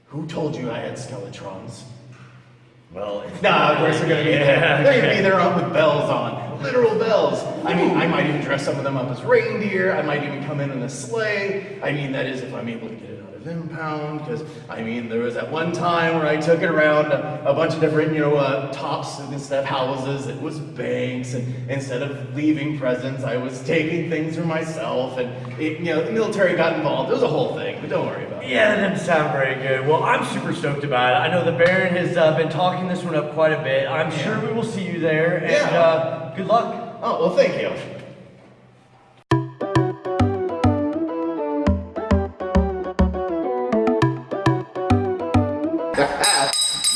Who told you I had Skeletrons? Well, Nah, of course they're gonna be there. They're gonna be there on with bells on. Literal bells. I mean, I might even dress some of them up as reindeer. I might even come in a sleigh. I mean, that is if I'm able to get it out of impound. Because, I mean, there was that one time where I took it around a bunch of different, tops instead of houses. It was banks. And instead of leaving presents, I was taking things for myself. And, the military got involved. It was a whole thing, but don't worry about it. Yeah, that doesn't sound very good. Well, I'm super stoked about it. I know the Baron has been talking this one up quite a bit. I'm sure we will see you there, and good luck. Oh, well, thank you.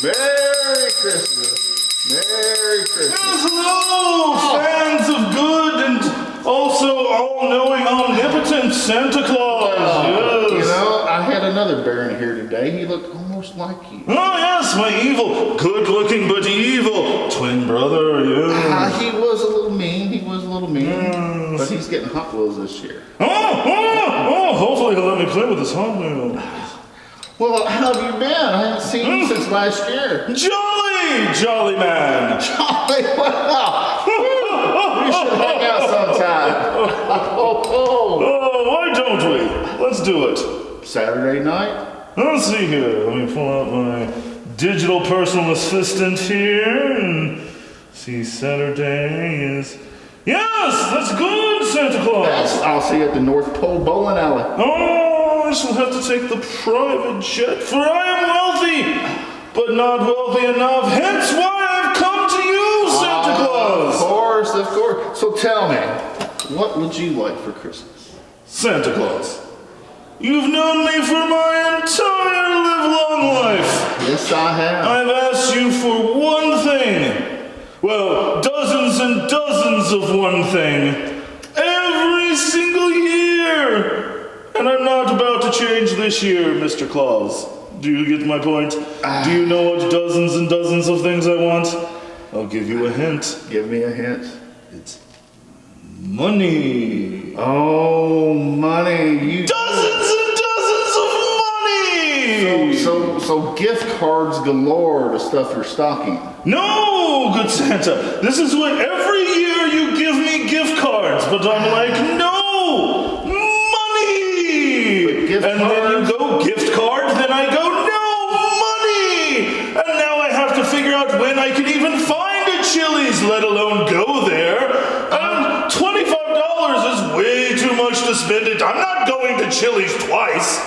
Merry Christmas. Merry Christmas. Hello, fans of good and also all-knowing, omnipotent Santa Claus. Yes. You know, I had another Baron here today. He looked almost like you. Oh, yes, my evil, good-looking but evil twin brother, yes. He was a little mean. But he's getting Hot Wheels this year. Oh, hopefully he'll let me play with his Hot Wheels. Well, how have you been? I haven't seen you since last year. Jolly man. Jolly, wow. We should hang out sometime. Why don't we? Let's do it. Saturday night? Let's see here. Let me pull out my digital personal assistant here and see. Saturday is. Yes, that's good, Santa Claus. I'll see you at the North Pole Bowling Alley. Oh, I shall have to take the private jet, for I am wealthy, but not wealthy enough. Hence why I've come to you, Santa Claus. Of course. So tell me, what would you like for Christmas? Santa Claus, you've known me for my entire livelong life. Yes, I have. I've asked you for one thing. Well, dozens and dozens of one thing. Every single year. And I'm not about to change this year, Mr. Claus. Do you get my point? Do you know what dozens and dozens of things I want? I'll give you a hint. Give me a hint. It's money. Oh, money. Dozens and dozens of money! So gift cards galore to stuff your stocking. No, good Santa. This is what every year you give me gift cards, but I'm like, no, money. And then you go gift card, then I go, no, money. And now I have to figure out when I can even find a Chili's, let alone go there. And $25 is way too much to spend it. I'm not going to Chili's twice.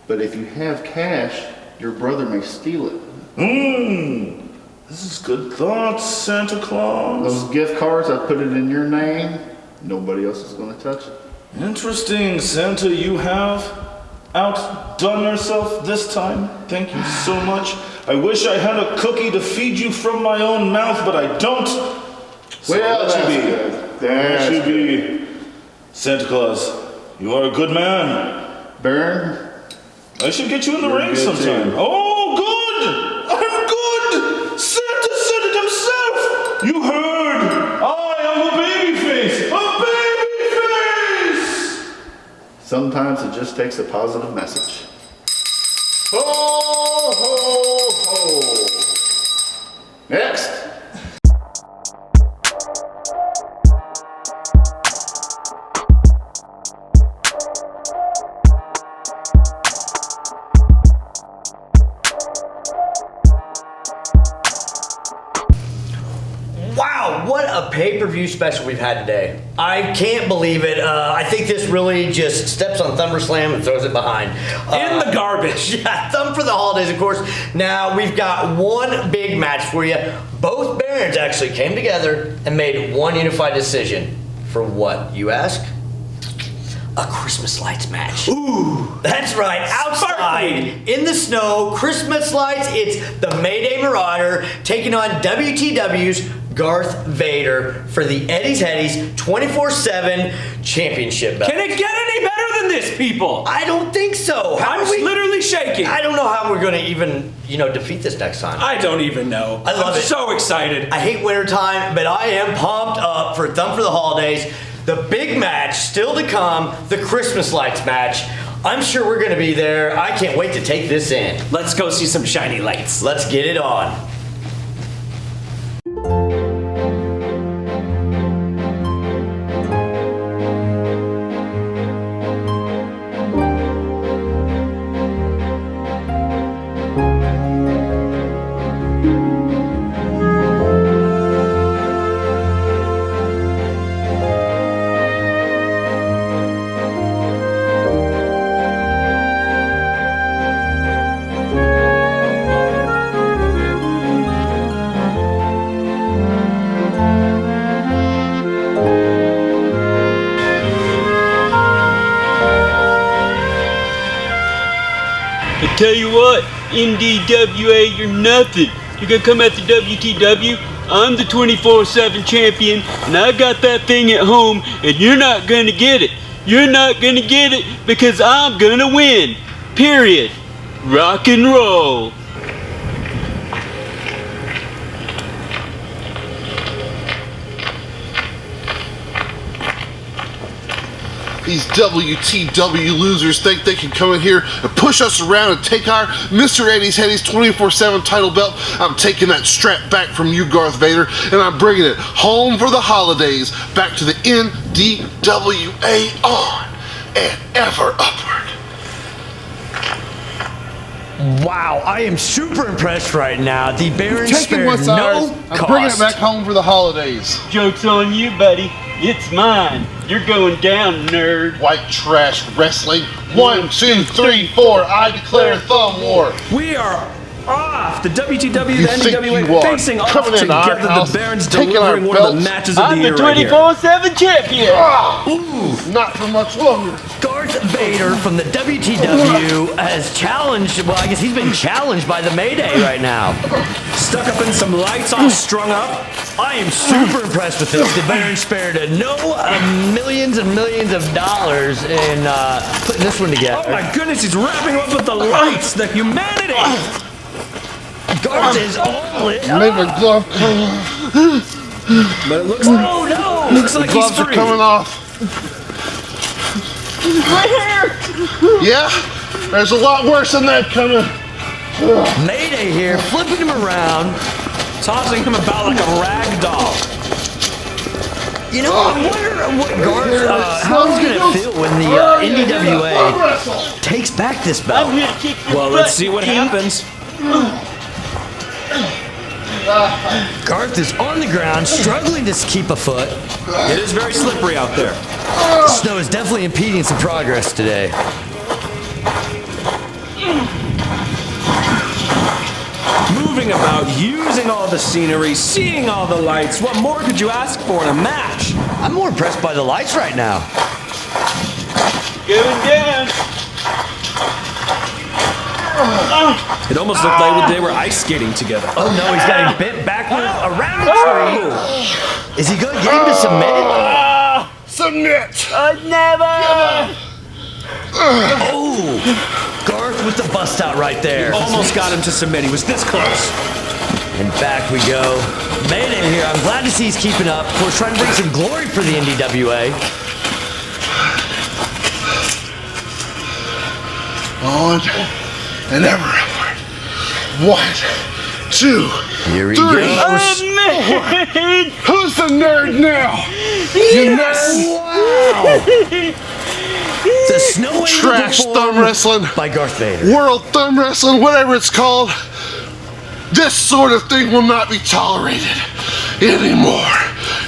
But if you have cash, your brother may steal it. This is good thoughts, Santa Claus. Those gift cards, I put it in your name. Nobody else is going to touch it. Interesting, Santa. You have outdone yourself this time. Thank you so much. I wish I had a cookie to feed you from my own mouth, but I don't. So Well, let that's you be. good. Let you be. Santa Claus, you are a good man. Baron? I should get you in the ring sometime. Oh, good! I'm good! Santa said it himself! You heard! I am a babyface! A babyface! Sometimes it just takes a positive message. Ho, ho, ho. Next. Wow, what a pay-per-view special we've had today. I can't believe it. I think this really just steps on SummerSlam and throws it behind. In the garbage. Yeah, thumb for the holidays, of course. Now, we've got one big match for you. Both Barons actually came together and made one unified decision. For what, you ask? A Christmas lights match. Ooh, that's right. Outside in the snow, Christmas lights. It's the Mayday Marauder taking on WTW's Garth Vader for the Eddies Headies 24/7 championship belt. Can it get any better than this, people? I don't think so. I'm literally shaking. I don't know how we're going to even, defeat this next time. I don't even know. I love I'm it. so excited. I hate wintertime, but I am pumped up for Thumb for the Holidays. The big match still to come, the Christmas lights match. I'm sure we're going to be there. I can't wait to take this in. Let's go see some shiny lights. Let's get it on. Tell you what, NDWA, you're nothing. You're gonna come at the WTW? I'm the 24/7 champion, and I got that thing at home, and you're not gonna get it. You're not gonna get it because I'm gonna win. Period. Rock and roll. These WTW losers think they can come in here and push us around and take our Mr. Eddies Headies 24/7 title belt. I'm taking that strap back from you, Garth Vader, and I'm bringing it home for the holidays, back to the NDWA, on and ever upward. Wow, I am super impressed right now. The Baron Taking spared what's no ours, I'm bringing it back home for the holidays. Joke's on you, buddy. It's mine. You're going down, nerd. White trash wrestling. 1, 2, 3, 4. I declare thumb war. We are off. The WTW, You the think NDWA you are facing off coming in our together. house, The Barons taking delivering our one of the belts? matches of I'm the year the right here. 24/7 champion. Ooh, not for much longer. Garth Vader from the WTW has challenged, well, I guess he's been challenged by the Mayday right now. Stuck up in some lights, all strung up. I am super impressed with this. The Baron spared millions and millions of dollars in putting this one together. Oh my goodness, he's wrapping up with the lights, the humanity. Garth is all in. Made my glove come off. But it looks Oh no! looks like he's Gloves are free. coming off. Right here. Yeah, there's a lot worse than that coming. Mayday here, flipping him around. Tossing him about like a rag doll. You know, I wonder what Garth, how he's gonna feel when the NDWA takes back this belt. I'm here to kick your Well, butt, let's see what King. happens. Garth is on the ground, struggling to keep a foot. It is very slippery out there. The snow is definitely impeding some progress today. Moving about, using all the scenery, seeing all the lights. What more could you ask for in a match? I'm more impressed by the lights right now. Going down. It almost looked like they were ice skating together. Oh no, he's got him bent backwards around the tree. Is he gonna get him to submit? Submit. Never. Oh, Garth with the bust out right there. Almost got him to submit. He was this close. And back we go. Mayday here. I'm glad to see he's keeping up. Of course, trying to bring some glory for the NDWA. On and ever upward. 1, 2, Here he 3. goes. Who's the nerd now? You nerd. Wow. The Snow Angel Trash performed thumb wrestling. by Garth Vader. World thumb wrestling, whatever it's called. This sort of thing will not be tolerated anymore.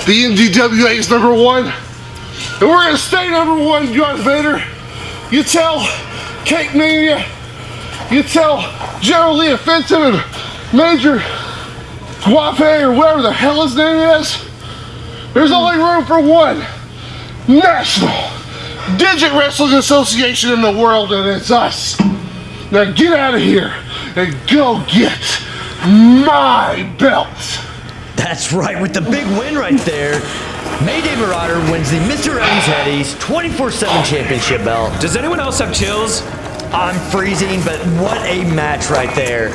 The NDWA is number 1, and we're gonna stay number 1, Garth Vader. You tell Cake Mania, you tell General Lee Offensive and Major Wape or whatever the hell his name is. There's only room for one National Digit Wrestling Association in the world, and it's us. Now get out of here and go get my belt. That's right, with the big win right there. Mayday Marauder wins the Mr. Eddies Headies 24/7 championship belt. Does anyone else have chills? I'm freezing, but what a match right there.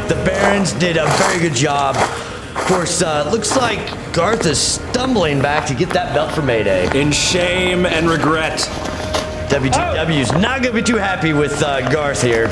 The Barons did a very good job. Of course, looks like Garth is stumbling back to get that belt for Mayday. In shame and regret. WTW's not going to be too happy with Garth here.